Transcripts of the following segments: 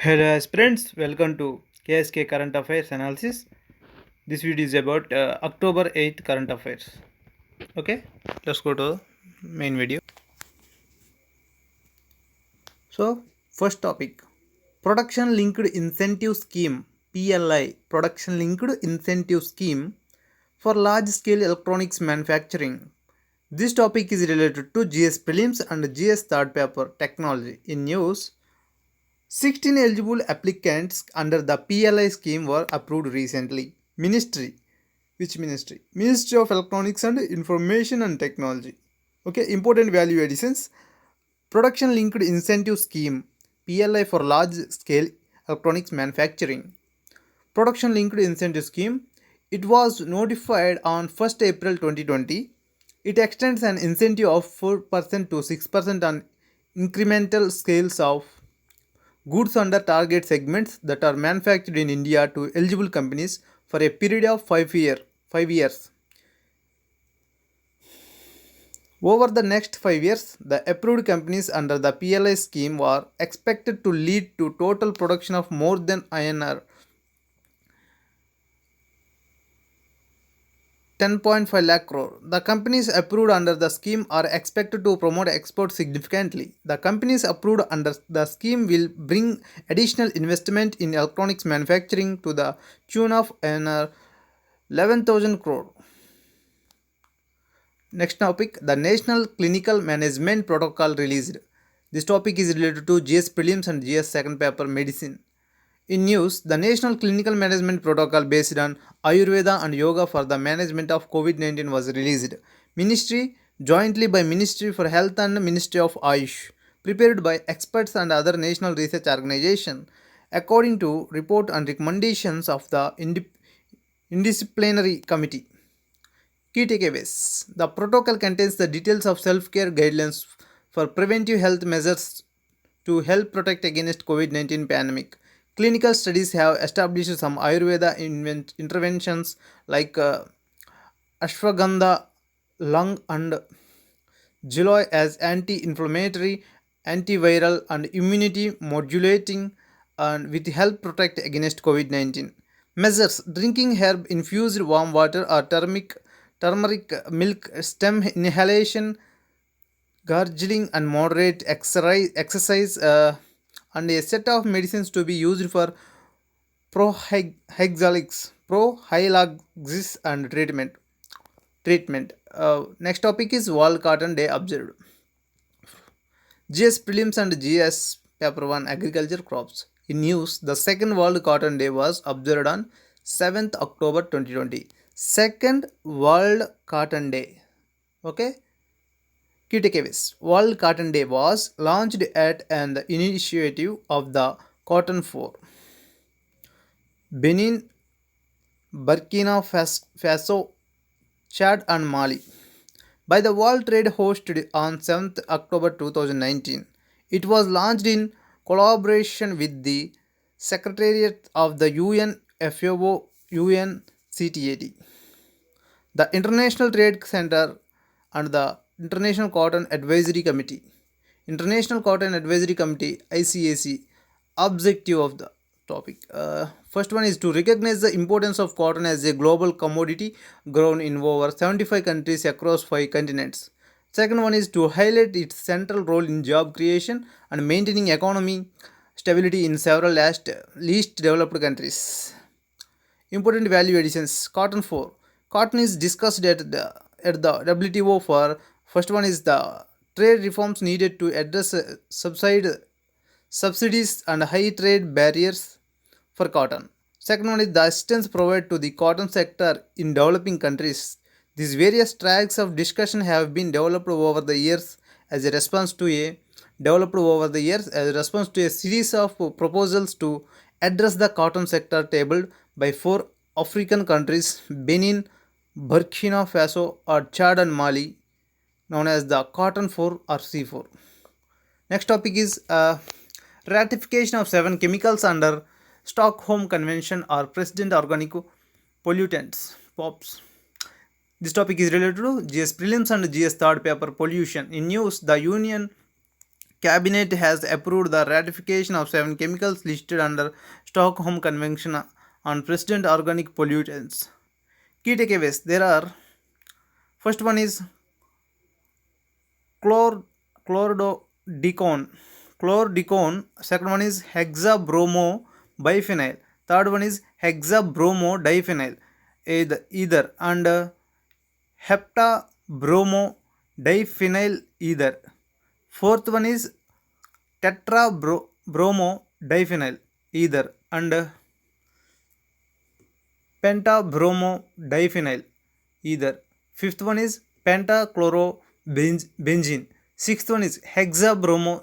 Hello aspirants, welcome to KSK Current Affairs Analysis. This video is about October 8th current affairs. Okay, let's go to the main video. So, first topic, Production Linked Incentive Scheme PLI, Production Linked Incentive Scheme for Large Scale Electronics Manufacturing. This topic is related to GS Prelims and GS Third Paper Technology. In news, 16 eligible applicants under the PLI scheme were approved recently. Ministry. Which ministry? Ministry of Electronics and Information and Technology. Okay, important value additions. Production linked incentive scheme PLI for large scale electronics manufacturing. Production linked incentive scheme. It was notified on 1st April 2020. It extends an incentive of 4% to 6% on incremental scales of goods under target segments that are manufactured in India to eligible companies for a period of 5 years. Over the next 5 years, the approved companies under the PLI scheme are expected to lead to total production of more than INR 10.5 lakh crore. The companies approved under the scheme are expected to promote exports significantly. The companies approved under the scheme will bring additional investment in electronics manufacturing to the tune of 11,000 crore. Next topic, the National Clinical Management Protocol released. This topic is related to GS Prelims and GS Second Paper Medicine. In news, the National Clinical Management Protocol based on Ayurveda and Yoga for the management of COVID-19 was released. Ministry, jointly by Ministry for Health and Ministry of Ayush, prepared by experts and other national research organizations, according to report and recommendations of the Indisciplinary Committee. Key takeaways. The protocol contains the details of self-care guidelines for preventive health measures to help protect against COVID-19 pandemic. Clinical studies have established some Ayurveda interventions like ashwagandha, lung and giloy as anti-inflammatory, antiviral and immunity modulating and with help protect against COVID-19. Measures: drinking herb infused warm water or turmeric milk, stem inhalation, gargling and moderate exercise and a set of medicines to be used for prophylaxis and treatment. Next topic is World Cotton Day observed. GS Prelims and GS Paper 1 Agriculture Crops. In news, the second World Cotton Day was observed on 7th October 2020. Second World Cotton Day. Okay. Key takeaways. World Cotton Day was launched at an initiative of the Cotton 4. Benin, Burkina Faso, Chad and Mali by the World Trade hosted on 7th October 2019. It was launched in collaboration with the Secretariat of the UN FAO UNCTAD, the International Trade Center and the International Cotton Advisory Committee. International Cotton Advisory Committee ICAC. Objective of the topic. First one is to recognize the importance of cotton as a global commodity grown in over 75 countries across 5 continents. Second one is to highlight its central role in job creation and maintaining economic stability in several least developed countries. Important value additions. Cotton 4. Cotton is discussed at the WTO for first one is the trade reforms needed to address subsidies and high trade barriers for cotton. Second one is the assistance provided to the cotton sector in developing countries. These various tracks of discussion have been developed over the years as a response to a series of proposals to address the cotton sector tabled by 4 African countries: Benin, Burkina Faso, or Chad and Mali, known as the Cotton 4 or C4. Next topic is ratification of 7 chemicals under Stockholm Convention or President Organic Pollutants (POPs). This topic is related to GS Prelims and GS Third Paper Pollution. In news, the Union Cabinet has approved the ratification of 7 chemicals listed under Stockholm Convention on Present Organic Pollutants. Key takeaways: there are, first one is chlor chlorodicone chlorodicone, second one is hexabromo biphenyl, third one is hexabromo diphenyl either, and heptabromo diphenyl either, fourth one is tetrabromo diphenyl either, and pentabromo diphenyl either, fifth one is pentachlorobenzene, sixth one is hexabromo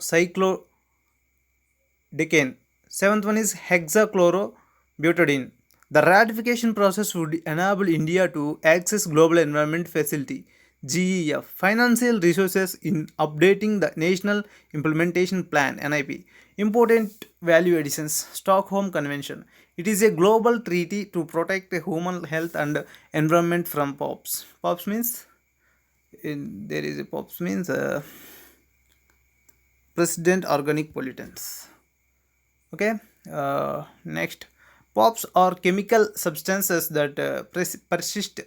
decane. Seventh one is hexachlorobutadiene. The ratification process would enable India to access Global Environment Facility GEF financial resources in updating the National Implementation Plan NIP. Important value additions: Stockholm Convention. It is a global treaty to protect human health and environment from POPs. POPs means there is a POPs means President Organic Pollutants. Okay, next, pops are chemical substances that persist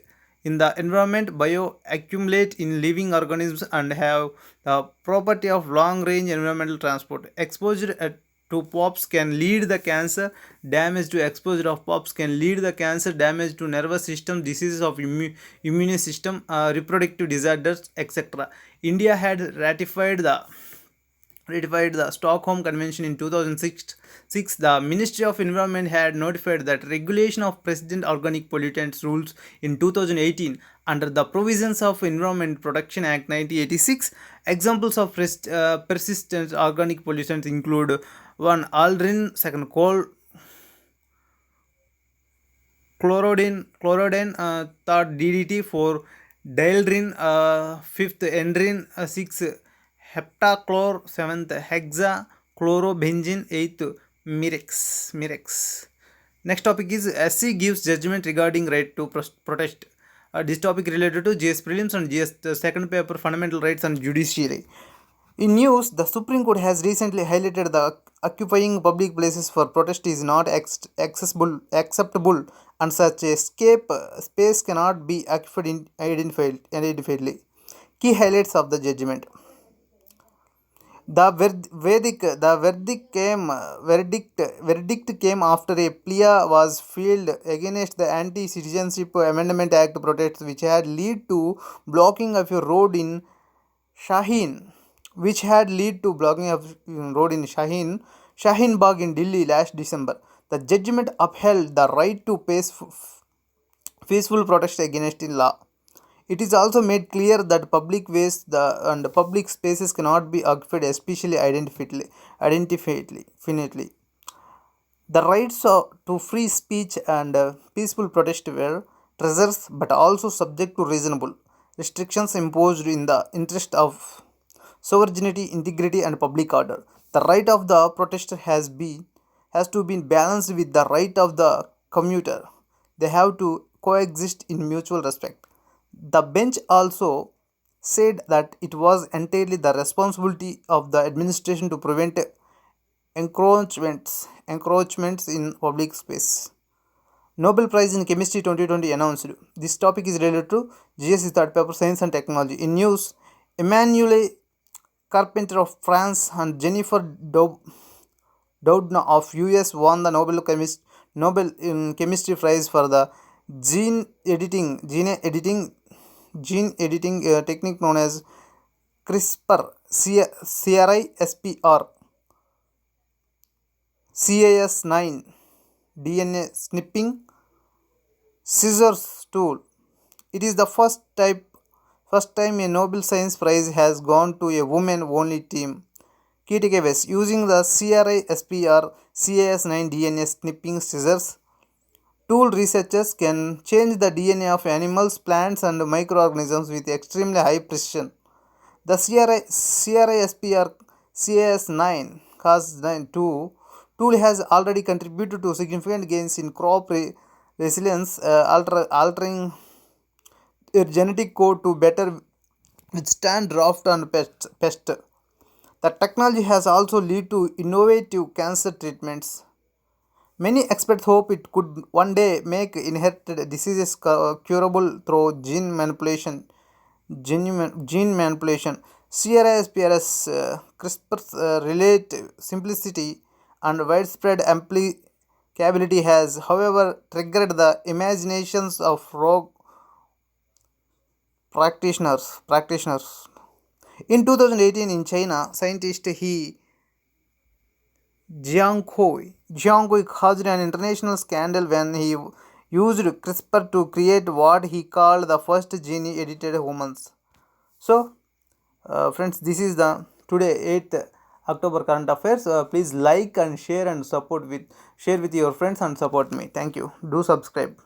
in the environment, bioaccumulate in living organisms, and have the property of long range environmental transport. Exposure to pops can lead the cancer damage to exposure of pops can lead the cancer damage to nervous system, diseases of immune system, reproductive disorders, etc. India had ratified the Stockholm Convention in 2006. The Ministry of Environment had notified that regulation of present organic pollutants rules in 2018 under the provisions of Environment Protection Act 1986. Examples of persistent organic pollutants include: 1. Aldrin, second chlorodine, third DDT, 4. Dieldrin, fifth endrin, 6. Heptachlor, 7th hexachlorobenzene, 8th mirex. Next topic is SC gives judgment regarding right to protest. This topic related to GS prelims and GS second paper, fundamental rights and judiciary. In news, the Supreme Court has recently highlighted the occupying public places for protest is not acceptable, and such a space cannot be occupied indefinitely. Key highlights of the judgment: the verdict came after a plea was filed against the Anti-Citizenship Amendment Act protests, which had led to blocking of a road in Shaheen, Shaheen Bagh in Delhi last December. The judgment upheld the right to peaceful protest against the law. It is also made clear that public ways and public spaces cannot be occupied, especially indefinitely. The rights to free speech and peaceful protest were treasures, but also subject to reasonable restrictions imposed in the interest of sovereignty, integrity, and public order. The right of the protester has to be balanced with the right of the commuter. They have to coexist in mutual respect. The bench also said that it was entirely the responsibility of the administration to prevent encroachments in public space. Nobel Prize in Chemistry 2020 announced. This topic is related to GSE third paper, Science and Technology. In news, Emmanuel Carpenter of France and Jennifer Doudna of US won the Nobel in Chemistry Prize for the gene editing technique known as CRISPR, Cas9 DNA snipping scissors tool. It is the first time a Nobel Science Prize has gone to a woman-only team. Key takeaways: using the CRISPR Cas9 DNA snipping scissors tool, researchers can change the DNA of animals, plants, and microorganisms with extremely high precision. The CRISPR Cas9 tool has already contributed to significant gains in crop resilience, altering their genetic code to better withstand drought and pest. The technology has also led to innovative cancer treatments. Many experts hope it could one day make inherited diseases curable through gene manipulation. CRISPR's CRISPR's relative simplicity and widespread applicability has, however, triggered the imaginations of rogue practitioners. In 2018, in China, scientist Jianghui caused an international scandal when he used CRISPR to create what he called the first gene-edited humans. So, friends, this is the today 8th October current affairs. Please like and share and share with your friends and support me. Thank you. Do subscribe.